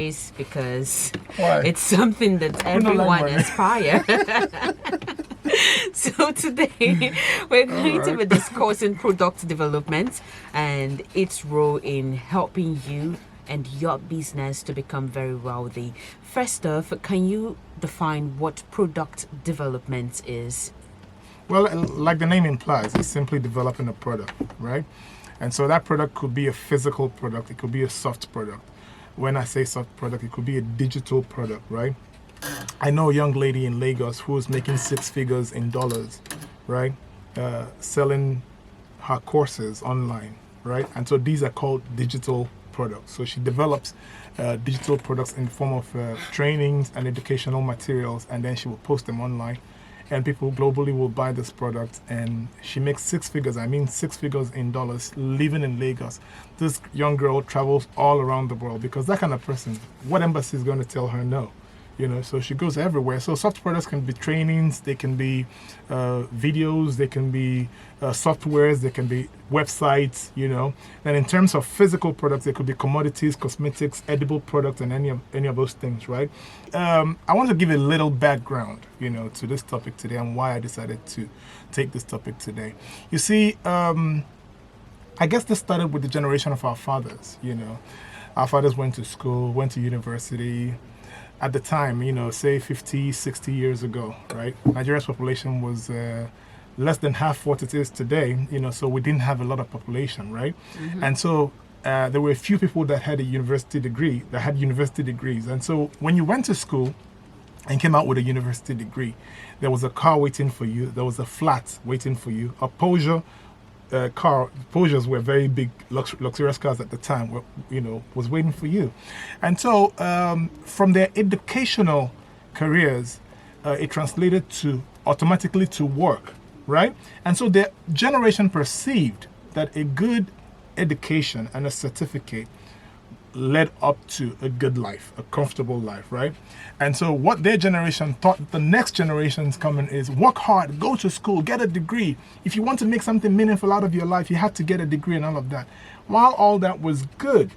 this because Why? it's something that everyone aspires. So today we're going to be discussing product development and its role in helping you and your business to become very wealthy. First off, can you define what product development is? Well, like the name implies, it's simply developing a product, right? And so that product could be a physical product, it could be a soft product. When I say soft product, it could be a digital product, right? I know a young lady in Lagos who's making 6 figures in dollars, right? Selling her courses online, right? And so these are called digital products. So she develops digital products in the form of trainings and educational materials, and then she will post them online. And people globally will buy this product, and she makes 6 figures. I mean 6 figures in dollars, living in Lagos. This young girl travels all around the world because that kind of person, what embassy is going to tell her no? So she goes everywhere. So soft products can be trainings, they can be videos, they can be softwares, they can be websites, And in terms of physical products, they could be commodities, cosmetics, edible products, and any of those things, right? I want to give a little background, to this topic today and why I decided to take this topic today. You see, I guess this started with the generation of our fathers, Our fathers went to school, went to university. At the time, say 50, 60 years ago, right? Nigeria's population was less than half what it is today, so we didn't have a lot of population, right? Mm-hmm. And so there were a few people that had university degrees. And so when you went to school and came out with a university degree, there was a car waiting for you, there was a flat waiting for you, a Peugeot car. Peugeots were very big luxurious cars at the time, was waiting for you. And so from their educational careers, it translated automatically to work, right? And so their generation perceived that a good education and a certificate led up to a good life, a comfortable life, right? And so what their generation thought the next generation's coming is work hard, go to school, get a degree. If you want to make something meaningful out of your life, you have to get a degree and all of that. While all that was good,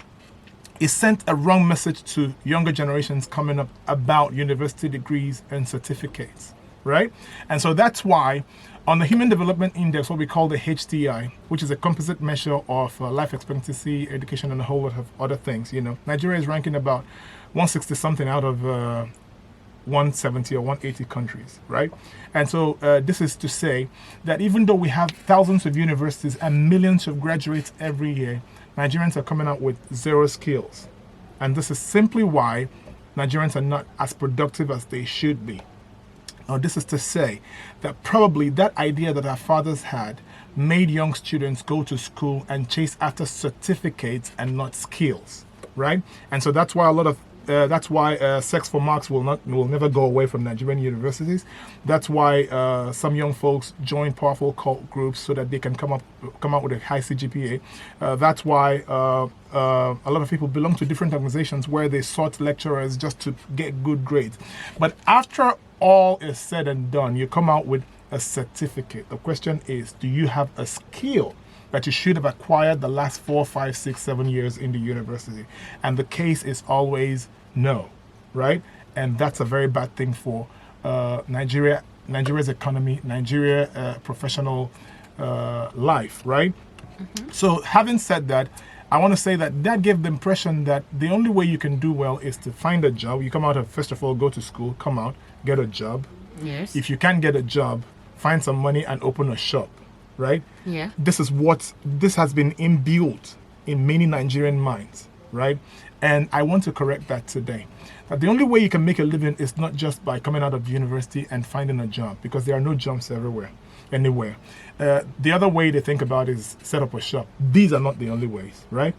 it sent a wrong message to younger generations coming up about university degrees and certificates, right? And so that's why on the Human Development Index, what we call the HDI, which is a composite measure of life expectancy, education, and a whole lot of other things, Nigeria is ranking about 160 something out of 170 or 180 countries, right? And so this is to say that even though we have thousands of universities and millions of graduates every year, Nigerians are coming out with 0 skills. And this is simply why Nigerians are not as productive as they should be. Now, this is to say that probably that idea that our fathers had made young students go to school and chase after certificates and not skills, right? And so that's why sex for marks will never go away from Nigerian universities. That's why some young folks join powerful cult groups so that they can come out with a high CGPA. That's why a lot of people belong to different organizations where they sought lecturers just to get good grades. But after all is said and done, you come out with a certificate. The question is, do you have a skill that you should have acquired the last 4, 5, 6, 7 years in the university? And the case is always no, right? And that's a very bad thing for Nigeria's economy, Nigeria professional life, right? Mm-hmm. So having said that, I want to say that gave the impression that the only way you can do well is to find a job. You come out first of all, go to school, come out, get a job. Yes. If you can't get a job, find some money and open a shop, right? Yeah. This has been inbuilt in many Nigerian minds, right? And I want to correct that today. That the only way you can make a living is not just by coming out of university and finding a job, because there are no jobs anywhere. The other way to think about is set up a shop. These are not the only ways, right?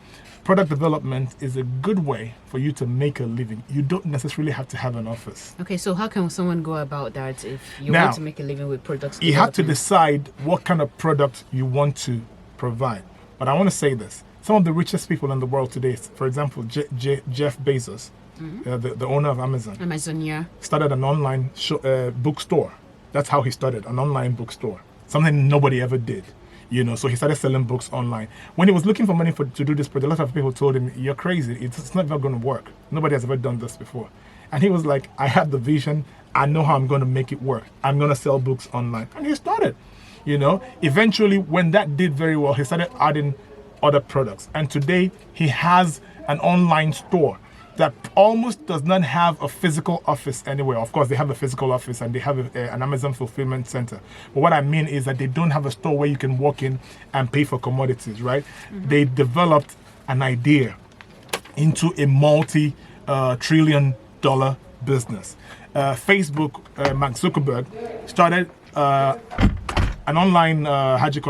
Product development is a good way for you to make a living. You don't necessarily have to have an office. Okay, so how can someone go about that if you want to make a living with products? You have to decide what kind of product you want to provide. But I want to say this. Some of the richest people in the world today, for example, Jeff Bezos, the owner of Amazon. Amazon, yeah. Started an online bookstore. That's how he started, an online bookstore. Something nobody ever did. So he started selling books online. When he was looking for money to do this project, a lot of people told him, "You're crazy. It's not going to work. Nobody has ever done this before." And he was like, "I have the vision. I know how I'm going to make it work. I'm going to sell books online." And he started. Eventually, when that did very well, he started adding other products. And today, he has an online store that almost does not have a physical office anywhere. Of course, they have a physical office and they have an Amazon fulfillment center. But what I mean is that they don't have a store where you can walk in and pay for commodities, right? Mm-hmm. They developed an idea into a multi-trillion dollar business. Facebook, Mark Zuckerberg, started an online,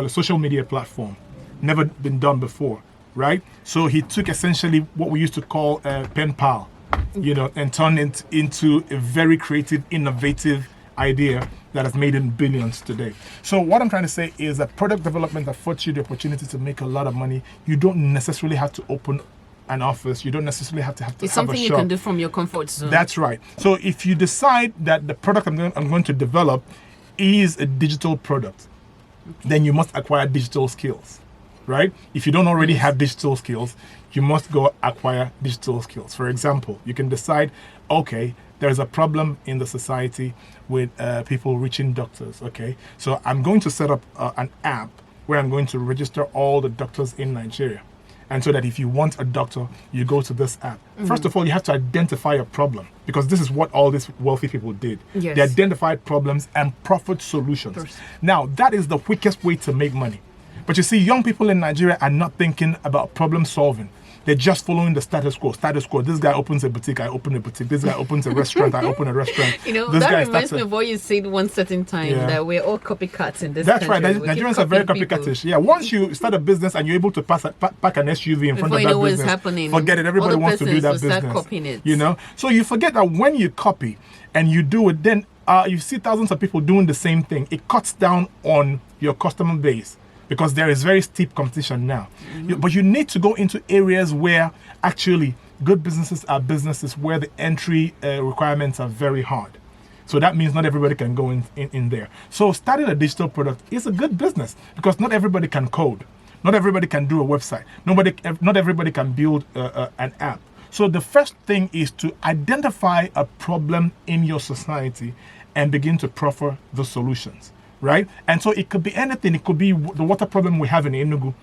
social media platform. Never been done before. Right? So he took essentially what we used to call a pen pal, and turned it into a very creative, innovative idea that has made him billions today. So what I'm trying to say is that product development affords you the opportunity to make a lot of money. You don't necessarily have to open an office. You don't necessarily have to it's something you can do from your comfort zone. That's right. So if you decide that the product I'm going to develop is a digital product, then you must acquire digital skills. Right? If you don't already have digital skills, you must go acquire digital skills. For example, you can decide, okay, there's a problem in the society with people reaching doctors. Okay, so I'm going to set up an app where I'm going to register all the doctors in Nigeria. And so that if you want a doctor, you go to this app. Mm-hmm. First of all, you have to identify a problem, because this is what all these wealthy people did. Yes. They identified problems and proffered solutions. Now, that is the quickest way to make money. But you see, young people in Nigeria are not thinking about problem solving. They're just following the status quo. Status quo. This guy opens a boutique, I open a boutique. This guy opens a restaurant, I open a restaurant. That reminds me of what you said one certain time, that we're all copycats in this country. That's right. Nigerians are very copycatish. Yeah, once you start a business and you're able to pack an SUV in front of that business, happening, forget it. Everybody wants to do that business. Start copying it. So you forget that when you copy and you do it, then you see thousands of people doing the same thing. It cuts down on your customer base, because there is very steep competition now. Mm-hmm. But you need to go into areas where actually good businesses are businesses where the entry requirements are very hard. So that means not everybody can go in there. So starting a digital product is a good business, because not everybody can code. Not everybody can do a website. Not everybody can build an app. So the first thing is to identify a problem in your society and begin to proffer the solutions. Right? And so it could be anything. It could be the water problem we have in Enugu.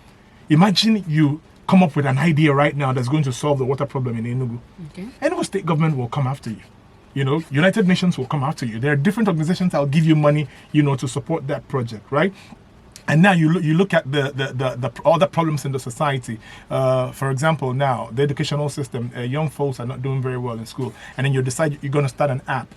Imagine you come up with an idea right now that's going to solve the water problem in Enugu. Okay. Enugu state government will come after you. United Nations will come after you. There are different organizations that will give you money, to support that project, right? And now you look at the other problems in the society. For example, now the educational system, young folks are not doing very well in school, and then you decide you're going to start an app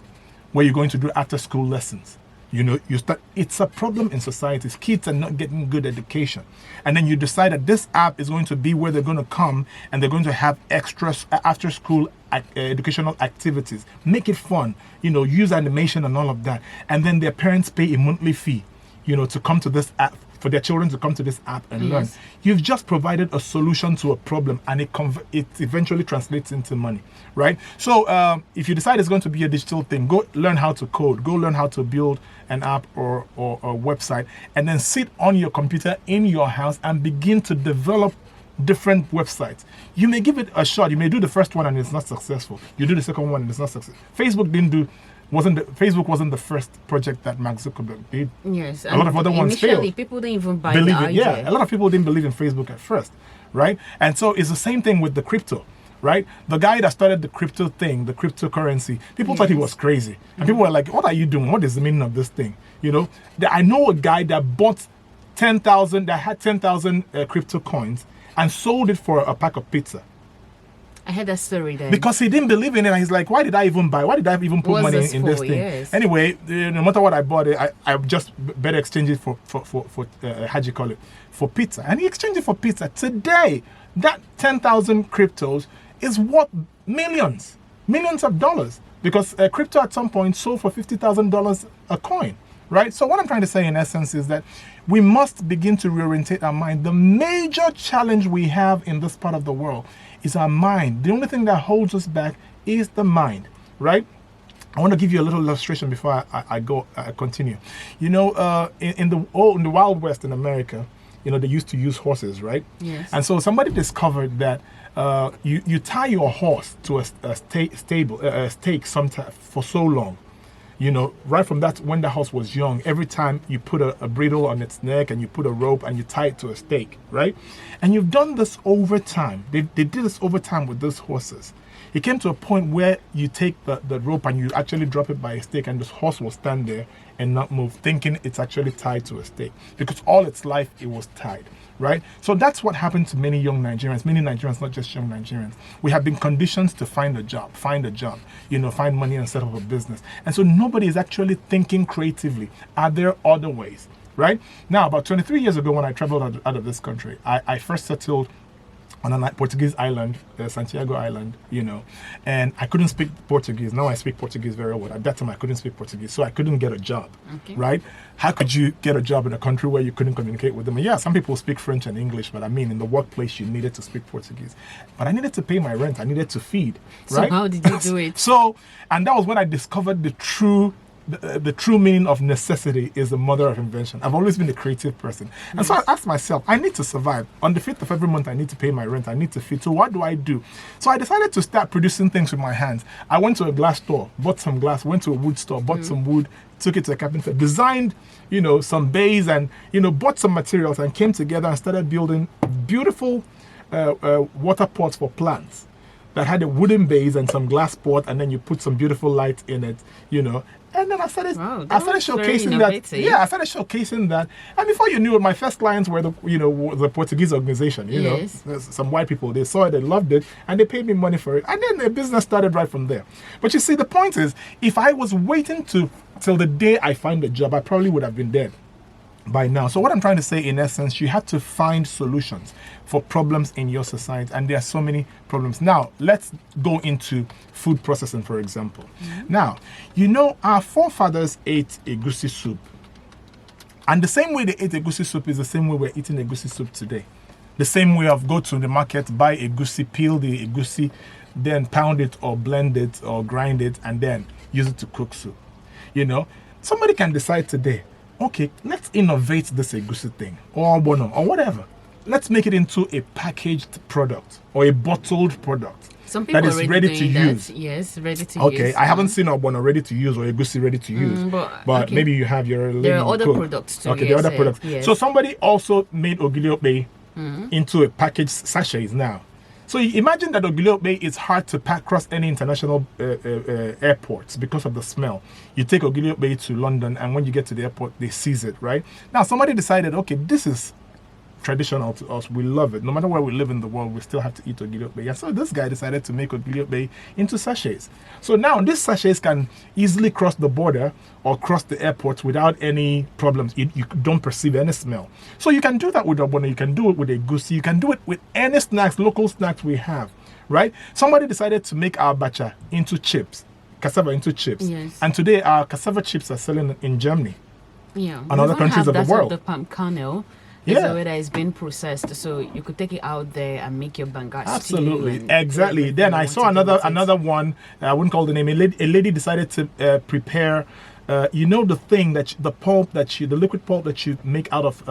where you're going to do after school lessons. It's a problem in society. Kids are not getting good education. And then you decide that this app is going to be where they're going to come and they're going to have extra after school educational activities. Make it fun, use animation and all of that. And then their parents pay a monthly fee, to come to this app, for their children to come to this app and learn. You've just provided a solution to a problem, and it eventually translates into money, right? So if you decide it's going to be a digital thing, go learn how to code, go learn how to build an app or a website, and then sit on your computer in your house and begin to develop different websites. You may give it a shot. You may do the first one and it's not successful. You do the second one and it's not successful. Facebook wasn't the first project that Mark Zuckerberg did. Yes, a lot of other ones failed. People didn't even buy the idea. Yeah, a lot of people didn't believe in Facebook at first, right? And so it's the same thing with the crypto, right? The guy that started the crypto thing, the cryptocurrency, people thought he was crazy, and people were like, "What are you doing? What is the meaning of this thing?" I know a guy that bought 10,000, that had 10,000 crypto coins and sold it for a pack of pizza. I heard that story then. Because he didn't believe in it, and he's like, why did I even buy? Why did I even put money in this thing? Yes. Anyway, no matter what I bought it, I just better exchange it for how do you call it? For pizza. And he exchanged it for pizza. Today, that 10,000 cryptos is worth millions of dollars. Because crypto at some point sold for $50,000 a coin. Right? So what I'm trying to say in essence is that we must begin to reorientate our mind. The major challenge we have in this part of the world is our mind. The only thing that holds us back is the mind, right? I want to give you a little illustration before I continue. In the Wild West in America, they used to use horses, right? Yes. And so somebody discovered that you tie your horse to a stake sometime for so long. Right from that, when the horse was young, every time you put a bridle on its neck and you put a rope and you tie it to a stake, right? And you've done this over time. They did this over time with those horses. It came to a point where you take the rope and you actually drop it by a stake, and this horse will stand there and not move, thinking it's actually tied to a stake, because all its life it was tied, right? So that's what happened to many young Nigerians, not just young Nigerians. We have been conditioned to find a job, find money and set up a business. And so nobody is actually thinking creatively. Are there other ways, right? Now, about 23 years ago, when I traveled out of this country, I first settled on a Portuguese island, Santiago Island, and I couldn't speak Portuguese. Now I speak Portuguese very well. At that time, I couldn't speak Portuguese, so I couldn't get a job, right? How could you get a job in a country where you couldn't communicate with them? And yeah, some people speak French and English, but I mean, in the workplace, you needed to speak Portuguese. But I needed to pay my rent. I needed to feed, right? So how did you do it? And that was when I discovered the true meaning of necessity is the mother of invention. I've always been a creative person. And so I asked myself, I need to survive. On the 5th of every month, I need to pay my rent. I need to feed. So what do I do? So I decided to start producing things with my hands. I went to a glass store, bought some glass, went to a wood store, bought some wood, took it to a carpenter, designed, some bays and, bought some materials and came together and started building beautiful water pots for plants that had a wooden base and some glass pot, and then you put some beautiful light in it, And then I started showcasing that. Yeah, I started showcasing that. And before you knew it, my first clients were the Portuguese organization. Yes. Some white people. They saw it, they loved it, and they paid me money for it. And then the business started right from there. But you see, the point is, if I was waiting till the day I find a job, I probably would have been dead by now. So what I'm trying to say, in essence, you have to find solutions for problems in your society, and there are so many problems. Now, let's go into food processing, for example. Now, our forefathers ate egusi soup, and the same way they ate egusi soup is the same way we're eating egusi soup today. The same way of go to the market, buy egusi, peel the egusi, then pound it or blend it or grind it, and then use it to cook soup. Somebody can decide today, okay, let's innovate this egusi thing or bono or whatever. Let's make it into a packaged product or a bottled product. Some people that is ready to use. Yes, ready to use. Okay, I haven't seen ogbono ready to use or egusi ready to use. But okay, maybe you have your. There are other products too. Okay, there are other products. Yes. So somebody also made ogiliope into a packaged sachets now. So imagine that ogiliope is hard to pack across any international airports because of the smell. You take ogiliope to London, and when you get to the airport, they seize it, right? Now, somebody decided, okay, this is traditional to us. We love it. No matter where we live in the world, we still have to eat ogiliope. And so this guy decided to make ogiliope into sachets. So now these sachets can easily cross the border or cross the airport without any problems. You don't perceive any smell. So you can do that with ogbono. You can do it with egusi. You can do it with any snacks, local snacks we have, right? Somebody decided to make our abacha into chips, cassava into chips. Yes. And today our cassava chips are selling in Germany. Yeah. And other countries of the world. The palm kernel. Yeah. Whether it's been processed, so you could take it out there and make your banga. Absolutely, exactly. Then I saw another one. I wouldn't call the name. A lady decided to prepare. The thing that the liquid pulp that you make out of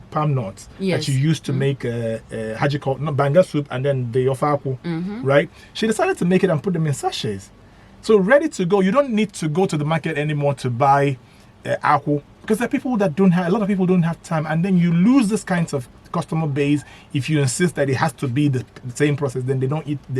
palm nuts, yes, that you use to make banga soup and then the ofaku, right? She decided to make it and put them in sachets, so ready to go. You don't need to go to the market anymore to buy aku. Because there are people that a lot of people don't have time, and then you lose this kinds of customer base if you insist that it has to be the same process. Then they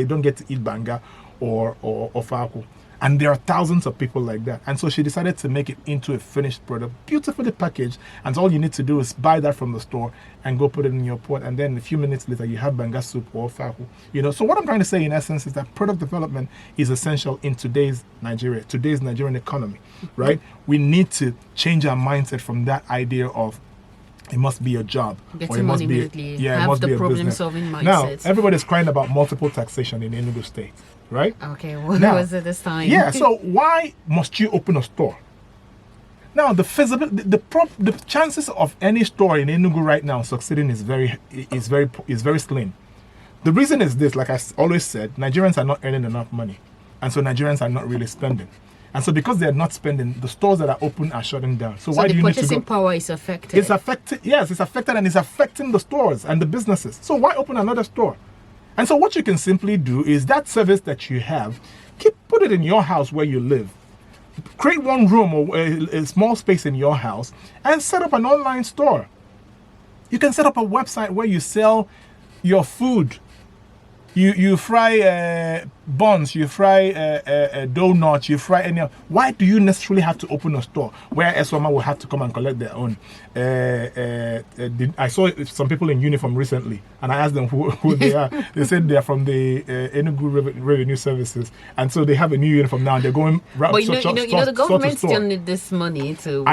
don't get to eat banga or faku. And there are thousands of people like that. And so she decided to make it into a finished product, beautifully packaged. And so all you need to do is buy that from the store and go put it in your pot. And then a few minutes later, you have banga soup or faku. So what I'm trying to say in essence is that product development is essential in today's Nigeria, today's Nigerian economy, right? We need to change our mindset from that idea of it must be a job. Get or it money must immediately. be it have must the be a problem-solving business. mindset. Now, everybody's crying about multiple taxation in Enugu State, right? Okay, what was it this time? Yeah, so why must you open a store? Now, the chances of any store in Enugu right now succeeding is very slim. The reason is this: like I always said, Nigerians are not earning enough money, and so Nigerians are not really spending. And so because they're not spending, the stores that are open are shutting down. So So why do the you need to purchasing go? power is affected. It's affected. Yes, it's affected, and it's affecting the stores and the businesses. So why open another store? And so what you can simply do is that service that you have, put it in your house where you live. Create one room or a small space in your house and set up an online store. You can set up a website where you sell your food. You fry buns, you fry donuts, you fry any. Why do you necessarily have to open a store where someone will have to come and collect their own? I saw some people in uniform recently, and I asked them who they are. They said they are from the Enugu Revenue Services, and so they have a new uniform now. And they're going. But the government still need this money to.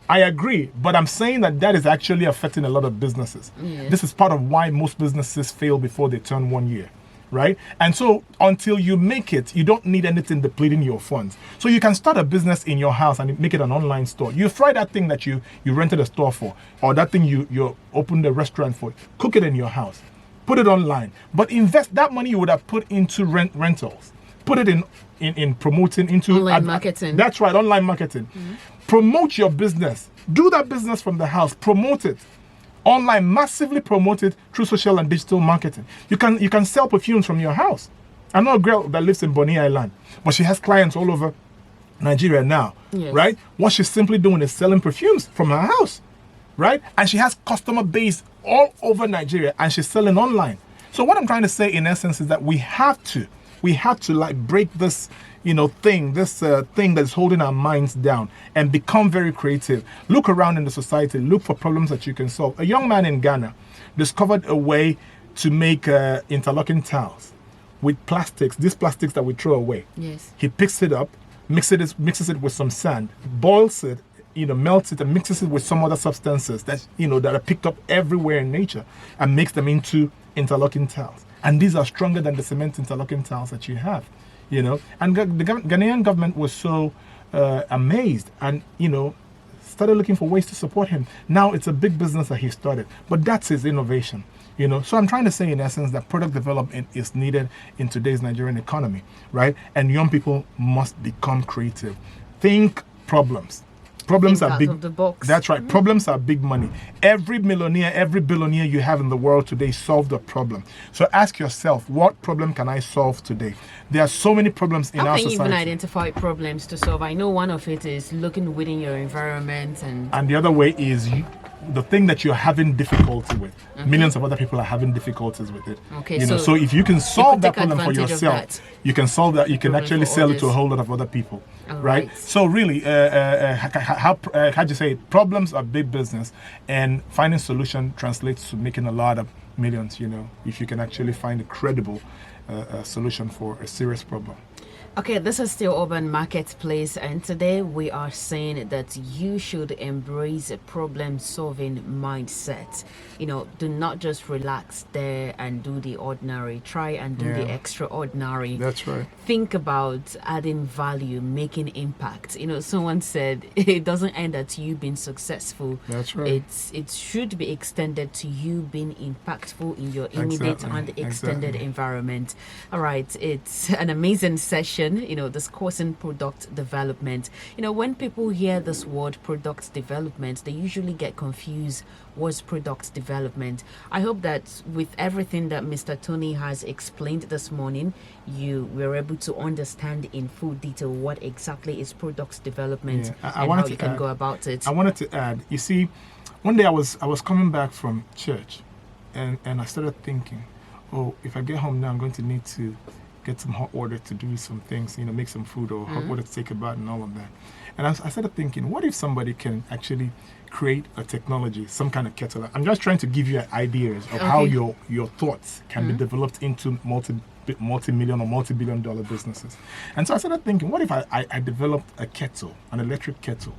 I agree, but I'm saying that is actually affecting a lot of businesses. Yes. This is part of why most businesses fail before they turn 1 year, right? And so until you make it, you don't need anything depleting your funds. So you can start a business in your house and make it an online store. You fry that thing that you rented a store for, or that thing you opened a restaurant for, cook it in your house, put it online, but invest that money you would have put into rentals. Put it in promoting into online marketing. That's right, online marketing. Mm-hmm. Promote your business. Do that business from the house. Promote it online. Massively promote it through social and digital marketing. You can sell perfumes from your house. I know a girl that lives in Bonny Island, but she has clients all over Nigeria now. Yes. Right? What she's simply doing is selling perfumes from her house, right? And she has customer base all over Nigeria, and she's selling online. So what I'm trying to say in essence is that we have to like break this thing that's holding our minds down and become very creative. Look around in the society, look for problems that you can solve. A young man in Ghana discovered a way to make interlocking tiles with plastics, these plastics that we throw away. Yes. He picks it up, mixes it with some sand, boils it, melts it and mixes it with some other substances that are picked up everywhere in nature and makes them into interlocking tiles. And these are stronger than the cement interlocking tiles that you have, And the Ghanaian government was so amazed and, started looking for ways to support him. Now it's a big business that he started, but that's his innovation, So I'm trying to say in essence that product development is needed in today's Nigerian economy, right? And young people must become creative. Think problems. Problems Think are out big. of the box. That's right. Problems are big money. Every millionaire, every billionaire you have in the world today solved a problem. So ask yourself, what problem can I solve today? There are so many problems in our society. How can you even identify problems to solve? I know one of it is looking within your environment, and the other way is the thing that you're having difficulty with. Mm-hmm. Millions of other people are having difficulties with it. Okay, so if you can solve that problem for yourself, you can solve that. You can actually sell it to a whole lot of other people. Right? So really, how'd you say it? Problems are big business, and finding solution translates to making a lot of millions. If you can actually find a credible solution for a serious problem. Okay, this is still Urban Marketplace, and today we are saying that you should embrace a problem-solving mindset. Do not just relax there and do the ordinary. Try and do the extraordinary. That's right. Think about adding value, making impact. Someone said it doesn't end at you being successful. That's right. It should be extended to you being impactful in your immediate and extended environment. All right, it's an amazing session. Discussing product development. When people hear this word product development, they usually get confused. What's product development? I hope that with everything that Mr. Tony has explained this morning, you were able to understand in full detail what exactly is product development and how you can go about it. I wanted to add, you see, one day I was coming back from church and I started thinking, if I get home now, I'm going to need to get some hot water to do some things, make some food or hot water to take a bath and all of that. And I started thinking, what if somebody can actually create a technology, some kind of kettle? I'm just trying to give you ideas of how your thoughts can be developed into multi-million or multi-billion-dollar businesses. And so I started thinking, what if I developed a kettle, an electric kettle,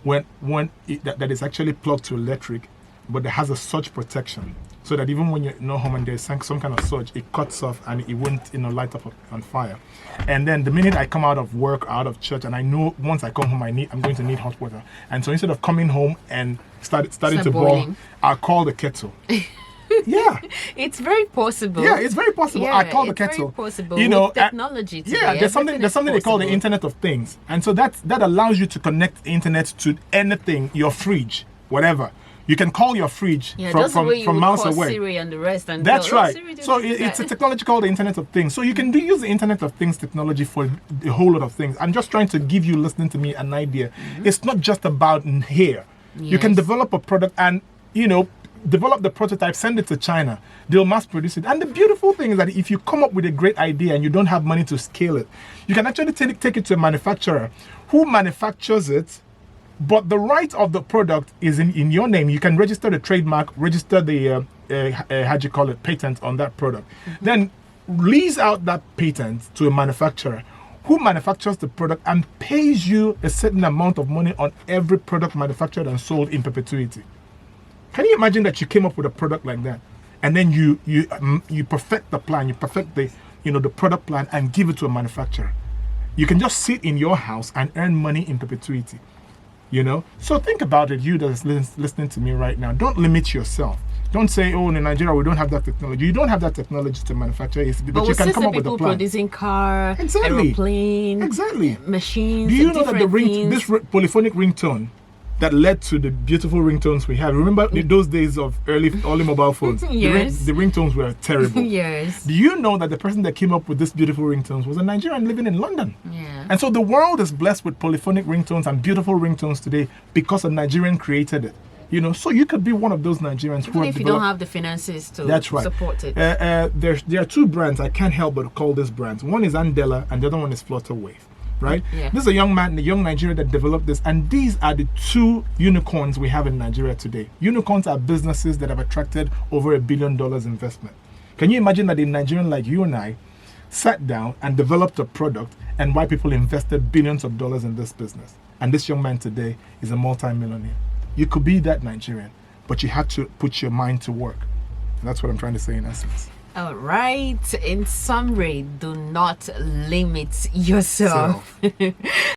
that is actually plugged to electric, but that has a surge protection, so that even when you're not home and there's some kind of surge, it cuts off and it won't light up on fire. And then the minute I come out of work, out of church, and I know once I come home I'm going to need hot water. And so instead of coming home and starting to boil, I'll call the kettle. Yeah. It's very possible. Yeah, it's very possible. Yeah, I call the it's kettle. very possible. You know, with technology today, yeah, there's something they call the possible. Internet of Things, and so that allows you to connect the internet to anything, your fridge, whatever. You can call your fridge Yeah, just the way you from would miles call away. Siri and the rest. And That's go, "Oh, right. Siri, do So this, it's a that." technology called the Internet of Things. So you can use the Internet of Things technology for a whole lot of things. I'm just trying to give you, listening to me, an idea. It's not just about here. You can Yes. develop a product and, you know, develop the prototype, send it to China. They'll mass produce it. And the beautiful thing is that if you come up with a great idea and you don't have money to scale it, you can actually take it to a manufacturer who manufactures it, but the right of the product is in your name. You can register the trademark, register the how do you call it, patent on that product. Then lease out that patent to a manufacturer who manufactures the product and pays you a certain amount of money on every product manufactured and sold in perpetuity. Can you imagine that you came up with a product like that, and then you perfect the plan, you perfect the the product plan and give it to a manufacturer? You can just sit in your house and earn money in perpetuity. So think about it, you that is listening to me right now. Don't limit yourself. Don't say, oh, in Nigeria we don't have that technology. You don't have that technology to manufacture it, but you can come up with a people plan. producing car, Exactly. aeroplane, Exactly. machines. Do you know that different this things. polyphonic ringtone that led to the beautiful ringtones we have? Remember those days of early mobile phones? Yes. The ringtones were terrible. Yes. Do you know that the person that came up with this beautiful ringtones was a Nigerian living in London? Yeah. And so the world is blessed with polyphonic ringtones and beautiful ringtones today because a Nigerian created it. So you could be one of those Nigerians who Even have if you developed. don't have the finances to That's right. support it. There are two brands I can't help but call these brands. One is Andela and the other one is Flutterwave. Right? Yeah. This is a young man, a young Nigerian that developed this, and these are the two unicorns we have in Nigeria today. Unicorns are businesses that have attracted over $1 billion investment. Can you imagine that a Nigerian like you and I sat down and developed a product, and why people invested billions of dollars in this business? And this young man today is a multi-millionaire. You could be that Nigerian, but you had to put your mind to work. And that's what I'm trying to say in essence. All right. In summary, do not limit yourself.